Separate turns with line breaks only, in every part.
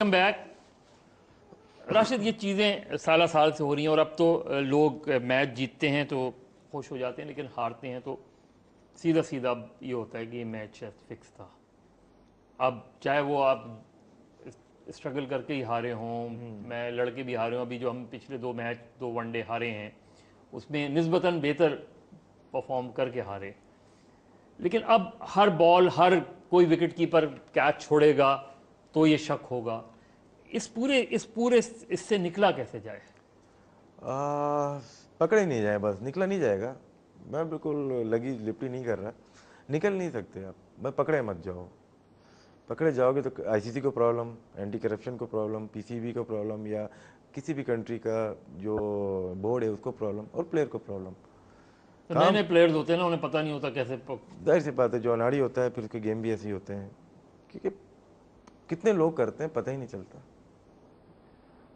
Come back. Rashid, ये चीज़ें साल साल से हो रही हैं और अब तो लोग मैच जीतते हैं तो खुश हो जाते हैं, लेकिन हारते हैं तो सीधा सीधा अब ये होता है कि ये मैच शायद फिक्स था। अब चाहे वो आप स्ट्रगल करके ही हारे हों, मैं लड़के भी हारे हों, अभी जो हम पिछले दो वनडे हारे हैं उसमें निस्बतन बेहतर परफॉर्म करके हारे, लेकिन अब हर बॉल, हर कोई विकेट कीपर कैच छोड़ेगा तो ये शक होगा। इस पूरे इससे निकला कैसे जाए?
आ, पकड़े नहीं जाए, बस निकला नहीं जाएगा। मैं बिल्कुल लगी लिपटी नहीं कर रहा। निकल नहीं सकते आप, बस पकड़े मत जाओ। पकड़े जाओगे तो आईसीसी को प्रॉब्लम, एंटी करप्शन को प्रॉब्लम, पीसीबी को प्रॉब्लम, या किसी भी कंट्री का जो बोर्ड है उसको प्रॉब्लम, और प्लेयर को प्रॉब्लम।
तो नए
काम
नए प्लेयर्स होते हैं ना, उन्हें पता नहीं होता कैसे
जाहिर सी बात है, जो अनाड़ी होता है फिर उसके गेम भी ऐसे ही होते हैं, क्योंकि कितने लोग करते हैं पता ही नहीं चलता।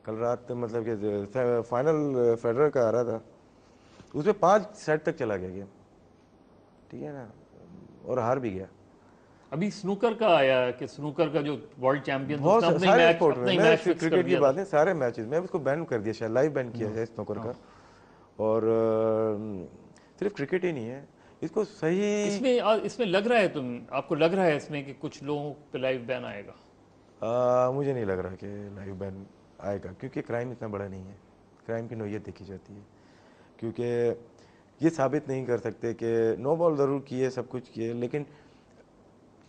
कल रात मतलब कि फाइनल फेडरर का आ रहा था, उसमें 5 सेट तक चला गया गेम, ठीक है ना, और हार भी गया।
अभी स्नूकर का आया है कि स्नूकर का जो वर्ल्ड चैंपियन था उसने
सारे स्पोर्ट में,
अपना ही
मैं
मैच
सिर्फ
फिक्स कर
क्रिकेट की
दिया था।
बात नहीं, सारे मैचेस में उसको बैन कर दिया, शायद लाइव बैन किया है स्नोकर का। और सिर्फ क्रिकेट ही नहीं है, इसको सही
इसमें लग रहा है, आपको लग रहा है इसमें कि कुछ लोगों पे लाइव बैन आएगा?
मुझे नहीं लग रहा कि लाइव बैन आएगा, क्योंकि क्राइम इतना बड़ा नहीं है। क्राइम की नोयत देखी जाती है, क्योंकि ये साबित नहीं कर सकते कि नो बॉल ज़रूर किए, सब कुछ किए, लेकिन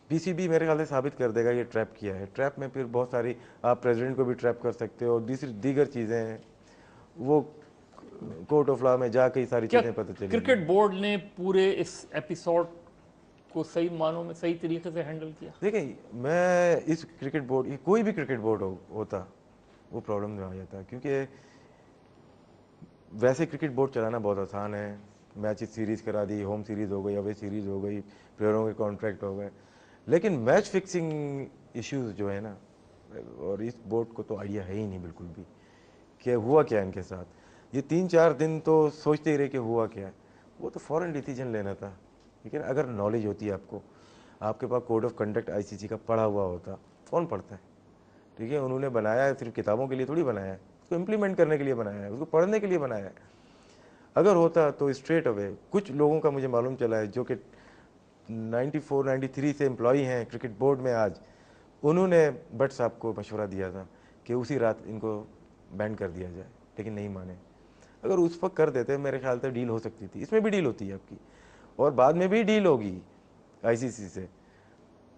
पीसीबी मेरे ख्याल से साबित कर देगा ये ट्रैप किया है। ट्रैप में फिर बहुत सारी, आप प्रेसिडेंट को भी ट्रैप कर सकते हो, और दूसरी दीगर चीज़ें हैं, वो कोर्ट ऑफ लॉ में जाके ही सारी
क्या
चीज़ें पता चलेंगी।
क्रिकेट बोर्ड ने पूरे इस एपिसोड को सही मानों में सही तरीके से हैंडल किया?
देखिए, मैं इस क्रिकेट बोर्ड, कोई भी क्रिकेट बोर्ड होता वो प्रॉब्लम में आ जाता, क्योंकि वैसे क्रिकेट बोर्ड चलाना बहुत आसान है। मैच सीरीज़ करा दी, होम सीरीज़ हो गई, अवे सीरीज़ हो गई, प्लेयरों के कॉन्ट्रैक्ट हो गए, लेकिन मैच फिक्सिंग इश्यूज जो है ना, और इस बोर्ड को तो आइडिया है ही नहीं बिल्कुल भी कि हुआ क्या इनके साथ। ये 3-4 दिन तो सोचते ही रहे कि हुआ क्या है। वो तो फ़ौरन डिसीजन लेना था, लेकिन अगर नॉलेज होती है आपको, आपके पास कोड ऑफ कंडक्ट आईसीसी का पढ़ा हुआ होता। कौन पढ़ता है? ठीक है, उन्होंने बनाया है, सिर्फ किताबों के लिए थोड़ी बनाया है, उसको इम्प्लीमेंट करने के लिए बनाया है, उसको पढ़ने के लिए बनाया है। अगर होता तो स्ट्रेट अवे, कुछ लोगों का मुझे मालूम चला है जो कि 94-93 से एम्प्लॉई हैं क्रिकेट बोर्ड में आज, उन्होंने भट्ट साहब को मशवरा दिया था कि उसी रात इनको बैन कर दिया जाए, लेकिन नहीं माने। अगर उस वक्त कर देते मेरे ख्याल से डील हो सकती थी, इसमें भी डील होती है आपकी, और बाद में भी डील होगी आईसीसी से,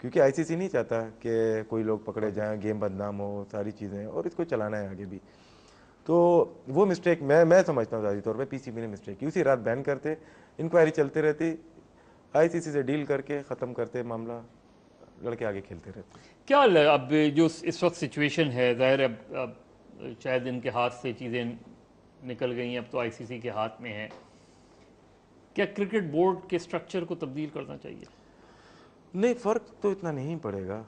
क्योंकि आईसीसी नहीं चाहता कि कोई लोग पकड़े जाएं, गेम बदनाम हो, सारी चीज़ें, और इसको चलाना है आगे भी। तो वो मिस्टेक मैं समझता हूँ ज़्यादा तौर पे पीसीबी ने मिस्टेक की, उसी रात बैन करते, इंक्वायरी चलती रहती, आईसीसी से डील करके ख़त्म करते मामला, लड़के आगे खेलते रहते।
अब जो इस वक्त सिचुएशन है, ज़ाहिर है अब शायद इनके हाथ से चीज़ें निकल गई हैं, अब तो आईसीसी के हाथ में है। क्या क्रिकेट बोर्ड के स्ट्रक्चर को तब्दील करना चाहिए?
नहीं, फ़र्क तो इतना नहीं पड़ेगा।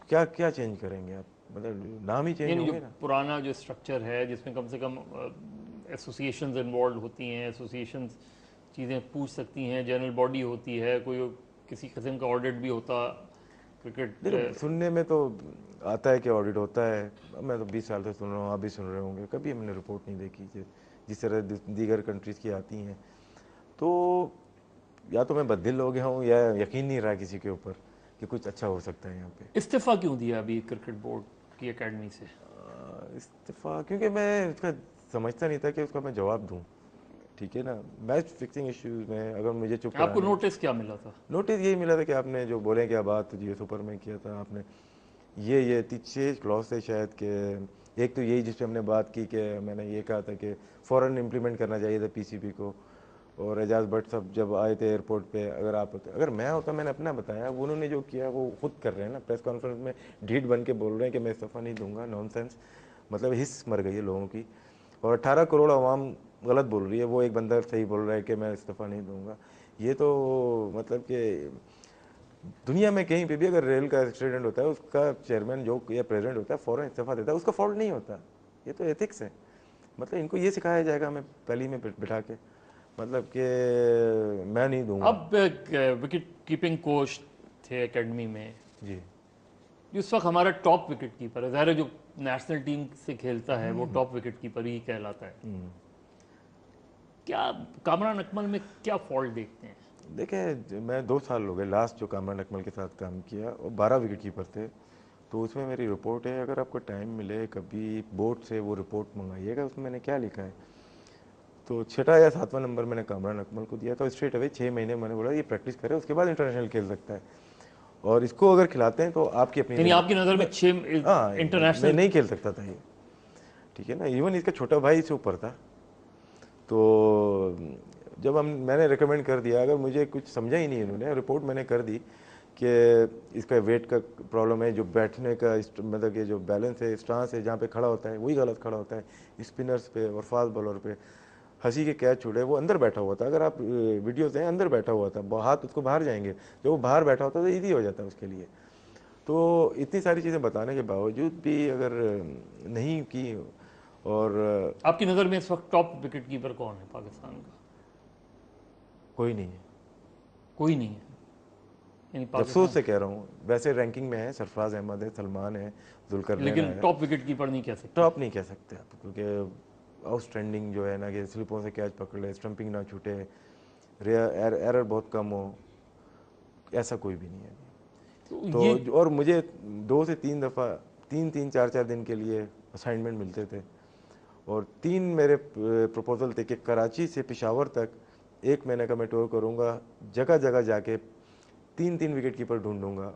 क्या क्या चेंज करेंगे आप, मतलब नाम ही चेंज
यानी जो
होंगे ना।
पुराना जो स्ट्रक्चर है जिसमें कम से कम एसोसिएशंस इन्वॉल्व होती हैं, एसोसिएशंस चीज़ें पूछ सकती हैं, जनरल बॉडी होती है, कोई किसी किस्म का ऑडिट भी होता
देखो,
क्रिकेट।
सुनने में तो आता है कि ऑडिट होता है, मैं तो 20 साल से सुन रहा हूँ, आप भी सुन रहे होंगे, कभी हमने रिपोर्ट नहीं देखी जिस तरह दीगर कंट्रीज़ की आती हैं। तो या तो मैं बददिल हो गया हूँ, या यकीन नहीं रहा किसी के ऊपर कि कुछ अच्छा हो सकता है यहाँ पे।
इस्तीफ़ा क्यों दिया अभी क्रिकेट बोर्ड की एकेडमी से?
इस्तीफ़ा क्योंकि मैं उसका समझता नहीं था कि उसका मैं जवाब दूँ, ठीक है ना। मैच फिक्सिंग इश्यूज में अगर मुझे चुप
आपको
कराना है,
नोटिस क्या मिला था?
नोटिस यही मिला था कि आपने जो बोले क्या बात जियो सुपर में किया था आपने, ये 6 क्लॉज थे शायद के। एक तो यही जिस पे हमने बात की कि मैंने ये कहा था कि फ़ौरन इम्प्लीमेंट करना चाहिए था पीसीबी को, और एजाज भट्ट साहब जब आए थे एयरपोर्ट पे, अगर आप होते, अगर मैं होता, मैंने अपना बताया, वो उन्होंने जो किया वो खुद कर रहे हैं ना, प्रेस कॉन्फ्रेंस में ढीठ बन के बोल रहे हैं कि मैं इस्तीफ़ा नहीं दूंगा। नॉनसेंस, मतलब हिस्स मर गई है लोगों की, और 18 करोड़ आवाम गलत बोल रही है, वो एक बंदा सही बोल रहा है कि मैं इस्तीफ़ा नहीं दूंगा। ये तो मतलब कि दुनिया में कहीं पे भी अगर रेल का एक्सीडेंट होता है, उसका चेयरमैन जो या प्रेसिडेंट होता है फ़ौरन इस्तीफा देता है, उसका फॉल्ट नहीं होता। ये तो एथिक्स है। मतलब इनको ये सिखाया जाएगा हमें पहली में बिठा के, मतलब कि मैं नहीं दूंगा।
अब विकेट कीपिंग कोच थे एकेडमी में,
जी।
जो इस वक्त हमारा टॉप विकेट कीपर है, ज़ाहिर है जो नेशनल टीम से खेलता है वो टॉप विकेट कीपर ही कहलाता है। क्या कामरान अकमल में क्या फॉल्ट देखते हैं?
देखिए, मैं 2 साल हो गए लास्ट जो कामरान अकमल के साथ काम किया, और 12 विकेट कीपर थे, तो उसमें मेरी रिपोर्ट है। अगर आपको टाइम मिले कभी बोर्ड से वो रिपोर्ट मंगाइएगा, उसमें मैंने क्या लिखा है। तो 6 या 7वां नंबर मैंने कामरान अकमल को दिया था, स्ट्रेट अवे 6 महीने मैंने बोला ये प्रैक्टिस करे, उसके बाद इंटरनेशनल खेल सकता है, और इसको अगर खिलाते हैं तो आपकी अपनी,
यानी आपकी नज़र में 6
हाँ,
इंटरनेशनल
नहीं खेल सकता था ये, ठीक है ना। इवन इसका छोटा भाई से ऊपर था। तो जब मैंने रिकमेंड कर दिया, अगर मुझे कुछ समझा ही नहीं इन्होंने, रिपोर्ट मैंने कर दी कि इसका वेट का प्रॉब्लम है, जो बैठने का मतलब कि जो बैलेंस है, स्टांस है, जहाँ पे खड़ा होता है वही गलत खड़ा होता है, स्पिनर्स पे और फास्ट बॉलर पे हंसी के कैच छुड़े, वो अंदर बैठा हुआ था। अगर आप वीडियोस हैं, अंदर बैठा हुआ था, हाथ उसको बाहर जाएंगे, जब वो बाहर बैठा होता तो ईजी हो जाता है उसके लिए। तो इतनी सारी चीज़ें बताने के बावजूद भी अगर नहीं की, और
आपकी नज़र में इस वक्त टॉप विकेट कीपर कौन है पाकिस्तान का?
कोई नहीं है,
कोई नहीं है, यानी
अफसोस से कह रहा हूँ। वैसे रैंकिंग में है, सरफराज अहमद है, सलमान है, जुल्करनैन
लेकिन
है,
टॉप विकेट कीपर नहीं कह सकते।
टॉप नहीं कह सकते आप, क्योंकि आउटस्टैंडिंग जो है ना, कि स्लिपों से कैच पकड़ ले, स्टंपिंग ना छूटे, एरर बहुत कम हो, ऐसा कोई भी नहीं है। तो और मुझे 2 से 3 दफ़ा 3-4 दिन के लिए असाइनमेंट मिलते थे, और 3 मेरे प्रपोजल थे कि कराची से पेशावर तक 1 महीने का मैं टूर करूँगा, जगह जगह जाके 3 विकेट कीपर ढूंढूंगा,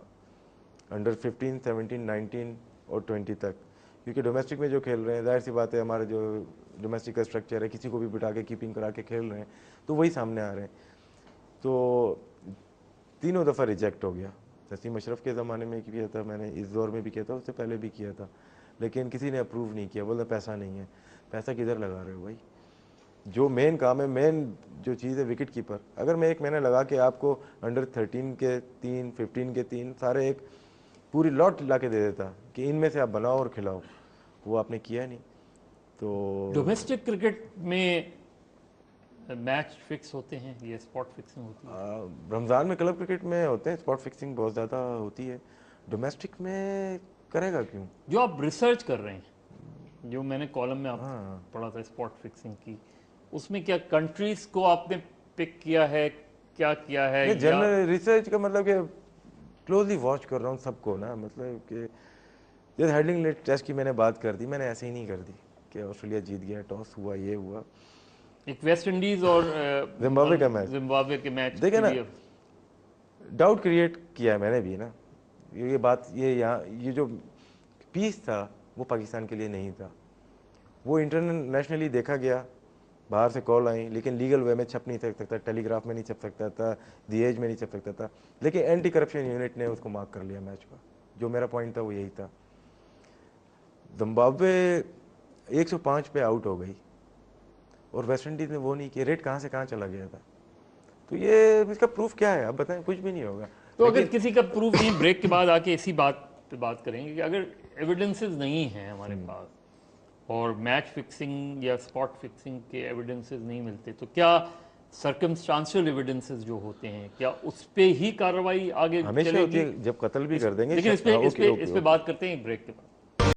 अंडर 15, 17, 19 और 20 तक, क्योंकि डोमेस्टिक में जो खेल रहे हैं, जाहिर सी बात है, हमारा जो डोमेस्टिक का स्ट्रक्चर है, किसी को भी बिठा के कीपिंग करा के खेल रहे हैं, तो वही सामने आ रहे हैं। तो तीनों दफ़ा रिजेक्ट हो गया। नसीम अशरफ के ज़माने में किया था मैंने, इस दौर में भी किया था, उससे पहले भी किया था, लेकिन किसी ने अप्रूव नहीं किया, बोला पैसा नहीं है। पैसा किधर लगा रहे हो भाई? जो मेन काम है, मेन जो चीज़ है विकेट कीपर, अगर मैं 1 महीना लगा के आपको अंडर 13 के 3, 15 के 3 सारे एक पूरी लॉट ला के दे देता कि इनमें से आप बनाओ और खिलाओ, वो आपने किया नहीं। तो
डोमेस्टिक क्रिकेट में मैच फिक्स होते हैं, ये स्पॉट फिक्सिंग होती है?
रमज़ान में क्लब क्रिकेट में होते हैं, स्पॉट फिक्सिंग बहुत ज़्यादा होती है। डोमेस्टिक में करेगा क्यों?
जो आप रिसर्च कर रहे हैं, जो मैंने कॉलम में आप पढ़ा था स्पॉट फिक्सिंग की, उसमें क्या कंट्रीज को आपने पिक किया है, क्या किया है?
जनरल रिसर्च का मतलब कि क्लोजली वॉच कर रहा हूँ सबको ना, मतलब कि जैसे हेडिंग टेस्ट की मैंने बात कर दी, मैंने ऐसे ही नहीं कर दी कि ऑस्ट्रेलिया जीत गया, टॉस हुआ, ये हुआ।
एक वेस्ट इंडीज और जिम्बाब्वे के मैच
देखे ना, डाउट क्रिएट किया है मैंने भी ना, ये बात, ये जो पीस था वो पाकिस्तान के लिए नहीं था, वो इंटरनेशनली देखा गया, बाहर से कॉल आई, लेकिन लीगल वे में छप नहीं सकता, टेलीग्राफ में नहीं छप सकता था, दी एज में नहीं छप सकता था, लेकिन एंटी करप्शन यूनिट ने उसको मार्क कर लिया मैच का। जो मेरा पॉइंट था वो यही था। जिम्बाब्वे 105 पे आउट हो गई, और वेस्ट इंडीज ने वो नहीं किया, रेट कहाँ से कहाँ चला गया था। तो ये इसका प्रूफ क्या है, आप बताएं? कुछ भी नहीं होगा।
तो अगर किसी का प्रूफ नहीं, ब्रेक के बाद आके इसी बात पे बात करेंगे कि अगर एविडेंसेस नहीं हैं हमारे पास, और मैच फिक्सिंग या स्पॉट फिक्सिंग के एविडेंसेस नहीं मिलते, तो क्या सर्कमस्टांशियल एविडेंसेस जो होते हैं, क्या उस पे ही कार्रवाई आगे
हमेशा होती है? जब कत्ल भी कर देंगे।
लेकिन इस पे बात करते हैं ब्रेक के बाद।